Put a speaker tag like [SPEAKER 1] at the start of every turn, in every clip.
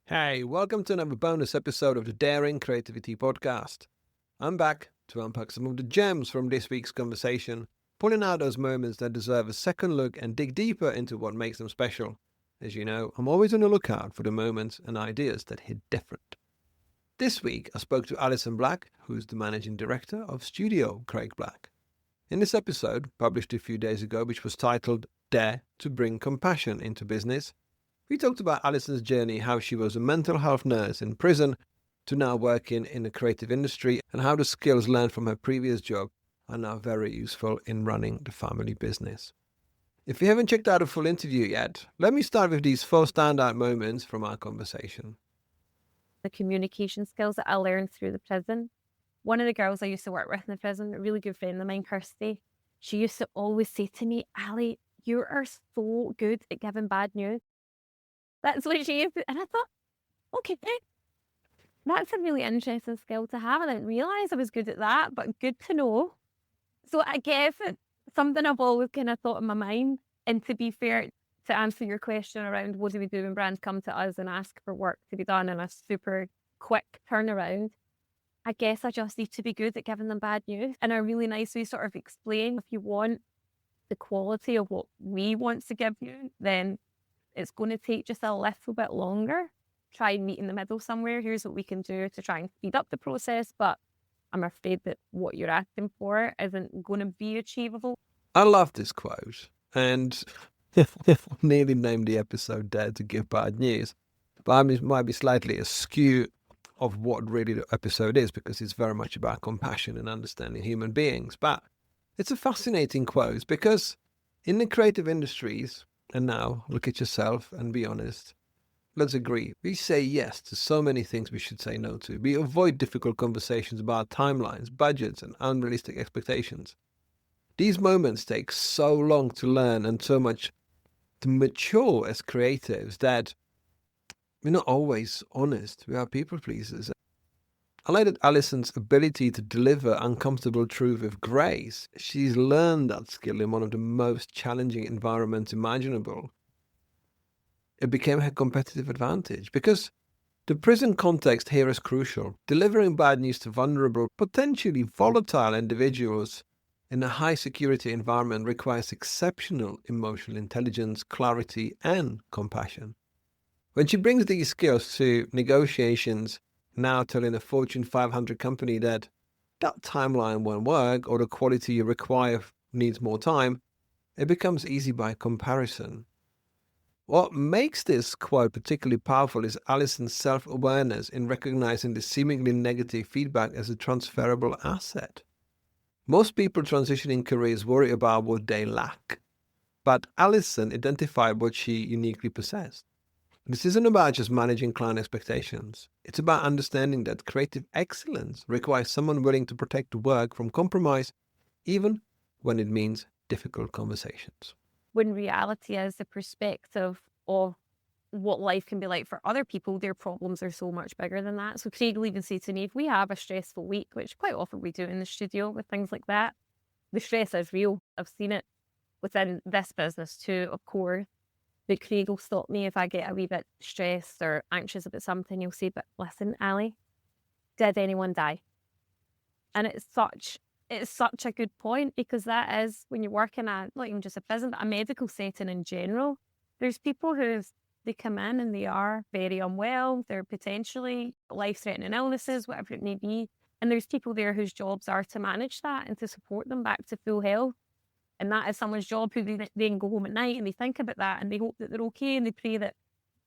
[SPEAKER 1] Hey, welcome to another bonus episode of the Daring Creativity Podcast. I'm back to unpack some of the gems from this week's conversation, pulling out those moments that deserve a second look and dig deeper into what makes them special. As you know, I'm always on the lookout for the moments and ideas that hit different. This week, I spoke to Alison Black, who's the managing director of Studio Craig Black. In this episode, published a few days ago, which was titled Dare to Bring Compassion into Business, we talked about Alison's journey, how she was a mental health nurse in prison to now working in the creative industry, and how the skills learned from her previous job are now very useful in running the family business. If you haven't checked out a full interview yet, let me start with these 4 standout moments from our conversation.
[SPEAKER 2] The communication skills that I learned through the prison. One of the girls I used to work with in the prison, a really good friend of mine, Kirsty, she used to always say to me, Ali, you are so good at giving bad news. That's what she used to, and I thought, okay, that's a really interesting skill to have. I didn't realise I was good at that, but good to know. So I guess it's something I've always kind of thought in my mind. And to be fair, to answer your question around what do we do when brands come to us and ask for work to be done in a super quick turnaround, I guess I just need to be good at giving them bad news in a really nice way, sort of explain if you want the quality of what we want to give you, then it's going to take just a little bit longer. Try and meet in the middle somewhere. Here's what we can do to try and speed up the process, but I'm afraid that what you're asking for isn't going to be achievable.
[SPEAKER 1] I love this quote, and nearly named the episode Dare to Give Bad News, but it might be slightly askew of what really the episode is, because it's very much about compassion and understanding human beings. But it's a fascinating quote because in the creative industries, and now look at yourself and be honest, let's agree, we say yes to so many things we should say no to. We avoid difficult conversations about timelines, budgets, and unrealistic expectations. These moments take so long to learn and so much to mature as creatives that we're not always honest. We are people pleasers. I like that Alison's ability to deliver uncomfortable truth with grace. She's learned that skill in one of the most challenging environments imaginable. It became her competitive advantage because the prison context here is crucial. Delivering bad news to vulnerable, potentially volatile individuals in a high security environment requires exceptional emotional intelligence, clarity, and compassion. When she brings these skills to negotiations, now telling a Fortune 500 company that timeline won't work or the quality you require needs more time, it becomes easy by comparison. What makes this quote particularly powerful is Alison's self-awareness in recognizing the seemingly negative feedback as a transferable asset. Most people transitioning careers worry about what they lack, but Alison identified what she uniquely possessed. This isn't about just managing client expectations. It's about understanding that creative excellence requires someone willing to protect the work from compromise, even when it means difficult conversations.
[SPEAKER 2] When reality is the perspective of what life can be like for other people, their problems are so much bigger than that. So Craig will even say to me, if we have a stressful week, which quite often we do in the studio with things like that, the stress is real. I've seen it within this business too, of course. But Craig will stop me if I get a wee bit stressed or anxious about something. He'll say, but listen, Ali, did anyone die? And it's such a good point, because that is when you're working at not even just a prison, but a medical setting in general. There's people who they come in and they are very unwell. They're potentially life-threatening illnesses, whatever it may be. And there's people there whose jobs are to manage that and to support them back to full health. And that is someone's job who they then go home at night and they think about that and they hope that they're okay and they pray that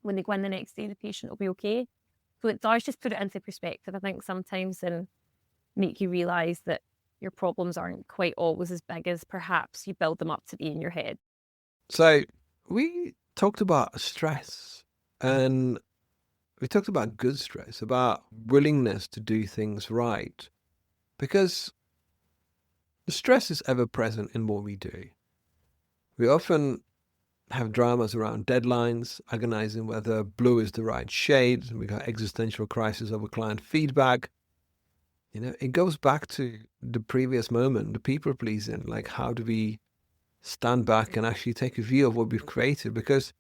[SPEAKER 2] when they go in the next day, the patient will be okay. So it does just put it into perspective, I think, sometimes, and make you realise that your problems aren't quite always as big as perhaps you build them up to be in your head.
[SPEAKER 1] So we talked about stress, and we talked about good stress, about willingness to do things right, because the stress is ever present in what we do. We often have dramas around deadlines, agonizing whether blue is the right shade. We got existential crisis over client feedback. It goes back to the previous moment, the people pleasing. Like, how do we stand back and actually take a view of what we've created? Because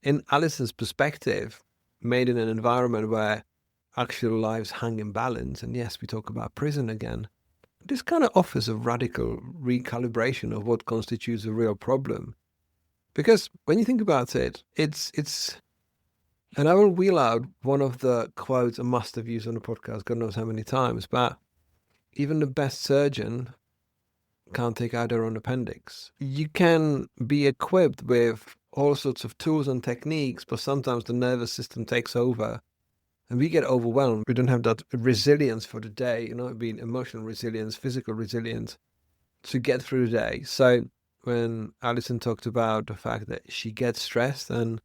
[SPEAKER 1] in Alison's perspective, made in an environment where actual lives hang in balance. And yes, we talk about prison again. This kind of offers a radical recalibration of what constitutes a real problem. Because when you think about it, it's and I will wheel out one of the quotes I must have used on the podcast, God knows how many times, but even the best surgeon can't take out their own appendix. You can be equipped with all sorts of tools and techniques, but sometimes the nervous system takes over and we get overwhelmed. We don't have that resilience for the day, being emotional resilience, physical resilience to get through the day. So when Alison talked about the fact that she gets stressed, and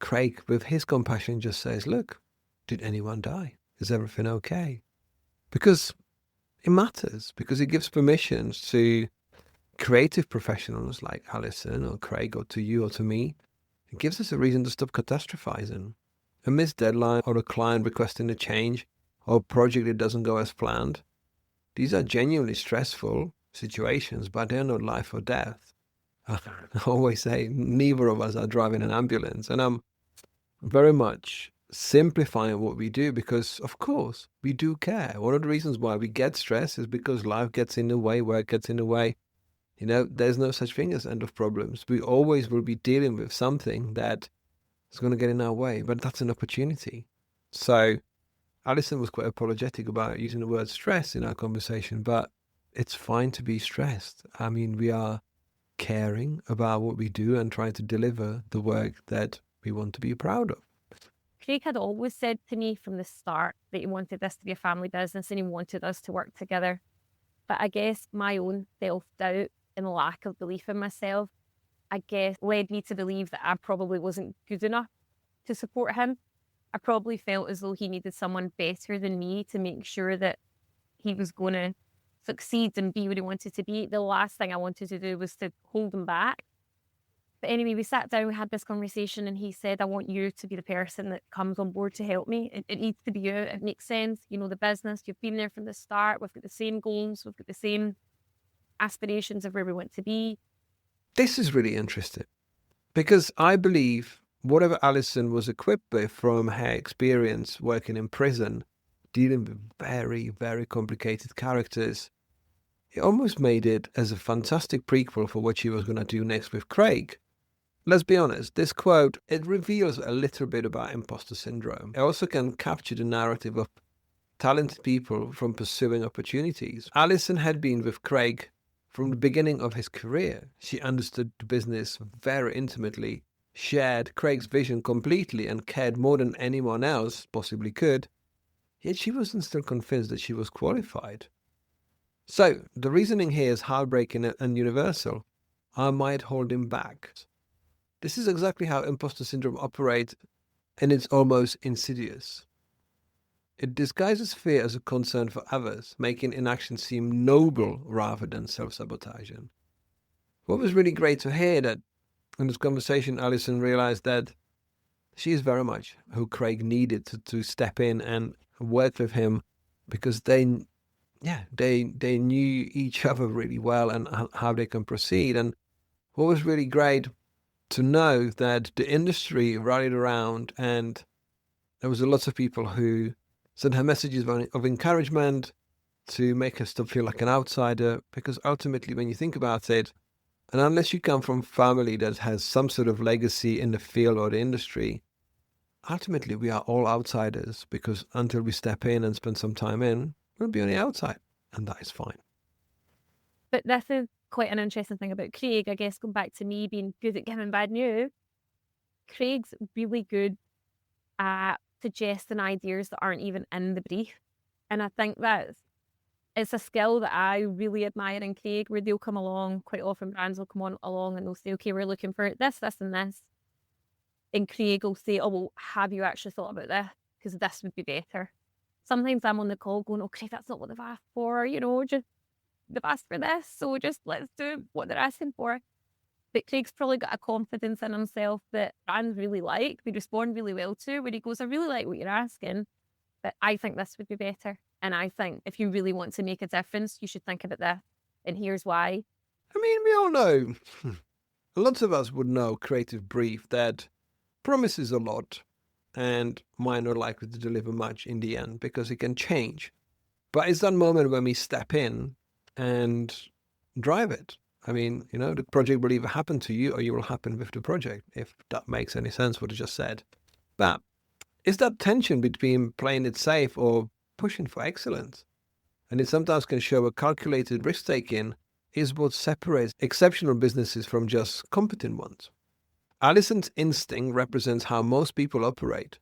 [SPEAKER 1] Craig, with his compassion, just says, look, did anyone die? Is everything okay? Because it matters, because it gives permission to creative professionals like Alison or Craig or to you or to me. It gives us a reason to stop catastrophizing. A missed deadline or a client requesting a change or a project that doesn't go as planned. These are genuinely stressful situations, but they're not life or death. I always say neither of us are driving an ambulance, and I'm very much simplifying what we do because, of course, we do care. One of the reasons why we get stressed is because life gets in the way, work gets in the way. There's no such thing as end of problems. We always will be dealing with something that is going to get in our way, but that's an opportunity. So Alison was quite apologetic about using the word stress in our conversation, but it's fine to be stressed. I mean, we are caring about what we do and trying to deliver the work that we want to be proud of.
[SPEAKER 2] Craig had always said to me from the start that he wanted this to be a family business and he wanted us to work together. But I guess my own self-doubt and lack of belief in myself, I guess, led me to believe that I probably wasn't good enough to support him. I probably felt as though he needed someone better than me to make sure that he was going to succeed and be what he wanted to be. The last thing I wanted to do was to hold him back. But anyway, we sat down, we had this conversation, and he said, I want you to be the person that comes on board to help me. It needs to be you. It makes sense. The business, you've been there from the start. We've got the same goals. We've got the same aspirations of where we want to be.
[SPEAKER 1] This is really interesting because I believe whatever Alison was equipped with from her experience working in prison, dealing with very, very complicated characters, it almost made it as a fantastic prequel for what she was going to do next with Craig. Let's be honest, this quote, it reveals a little bit about imposter syndrome. It also can capture the narrative of talented people from pursuing opportunities. Alison had been with Craig from the beginning of his career. She understood the business very intimately, shared Craig's vision completely, and cared more than anyone else possibly could. Yet she wasn't still convinced that she was qualified. So the reasoning here is heartbreaking and universal. I might hold him back. This is exactly how imposter syndrome operates, and it's almost insidious. It disguises fear as a concern for others, making inaction seem noble rather than self-sabotaging. What was really great to hear that in this conversation, Alison realized that she is very much who Craig needed to step in and work with him because they knew each other really well and how they can proceed. And what was really great to know that the industry rallied around, and there was a lot of people who sent her messages of encouragement to make her still feel like an outsider, because ultimately when you think about it, and unless you come from a family that has some sort of legacy in the field or the industry, ultimately we are all outsiders, because until we step in and spend some time in, we'll be on the outside, and that is fine.
[SPEAKER 2] But this is quite an interesting thing about Craig, I guess, going back to me being good at giving bad news. Craig's really good at suggesting ideas that aren't even in the brief. And I think it's a skill that I really admire in Craig, where they'll come along, quite often brands will come along and they'll say, okay, we're looking for this, this and this. And Craig will say, oh, well, have you actually thought about this? Because this would be better. Sometimes I'm on the call going, oh, Craig, that's not what they've asked for, just they've asked for this, so just let's do what they're asking for. But Craig's probably got a confidence in himself that brands really like, they respond really well to, where he goes, I really like what you're asking, but I think this would be better. And I think if you really want to make a difference, you should think about this. And here's why.
[SPEAKER 1] I mean, we all know, lots of us would know creative brief that promises a lot, and might not likely to deliver much in the end because it can change. But it's that moment when we step in and drive it. I mean, the project will either happen to you or you will happen with the project, if that makes any sense what I just said. But it's that tension between playing it safe or pushing for excellence. And it sometimes can show a calculated risk-taking is what separates exceptional businesses from just competent ones. Alison's instinct represents how most people operate.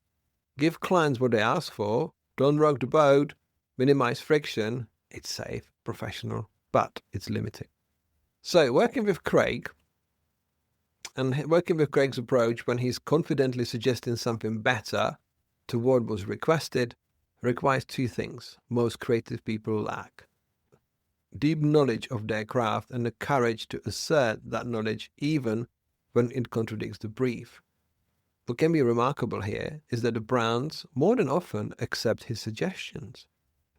[SPEAKER 1] Give clients what they ask for, don't rock the boat, minimize friction. It's safe, professional, but it's limiting. So working with Craig's approach when he's confidently suggesting something better to what was requested requires two things most creative people lack: deep knowledge of their craft and the courage to assert that knowledge even when it contradicts the brief. What can be remarkable here is that the brands more than often accept his suggestions.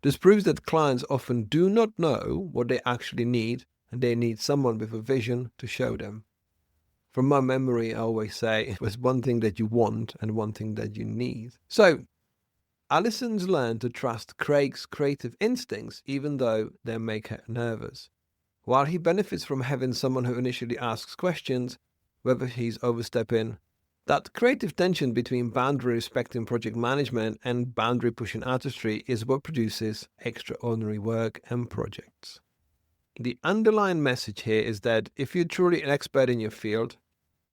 [SPEAKER 1] This proves that clients often do not know what they actually need, and they need someone with a vision to show them. From my memory, I always say it was one thing that you want and one thing that you need. So, Alison's learned to trust Craig's creative instincts even though they make her nervous. While he benefits from having someone who initially asks questions, whether he's overstepping, that creative tension between boundary-respecting project management and boundary-pushing artistry is what produces extraordinary work and projects. The underlying message here is that if you're truly an expert in your field,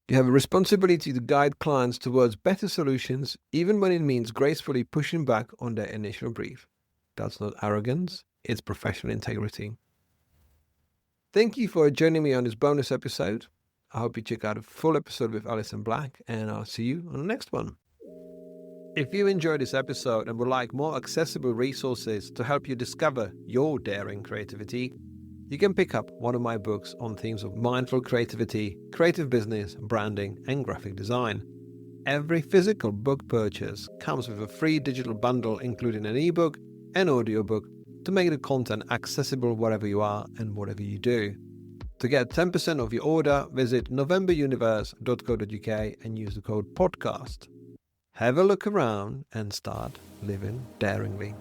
[SPEAKER 1] you have a responsibility to guide clients towards better solutions, even when it means gracefully pushing back on their initial brief. That's not arrogance, it's professional integrity. Thank you for joining me on this bonus episode. I hope you check out a full episode with Alison Black, and I'll see you on the next one. If you enjoyed this episode and would like more accessible resources to help you discover your daring creativity, you can pick up one of my books on themes of mindful creativity, creative business, branding, and graphic design. Every physical book purchase comes with a free digital bundle including an ebook and audiobook to make the content accessible wherever you are and whatever you do. To get 10% off your order, visit novemberuniverse.co.uk and use the code podcast. Have a look around and start living daringly.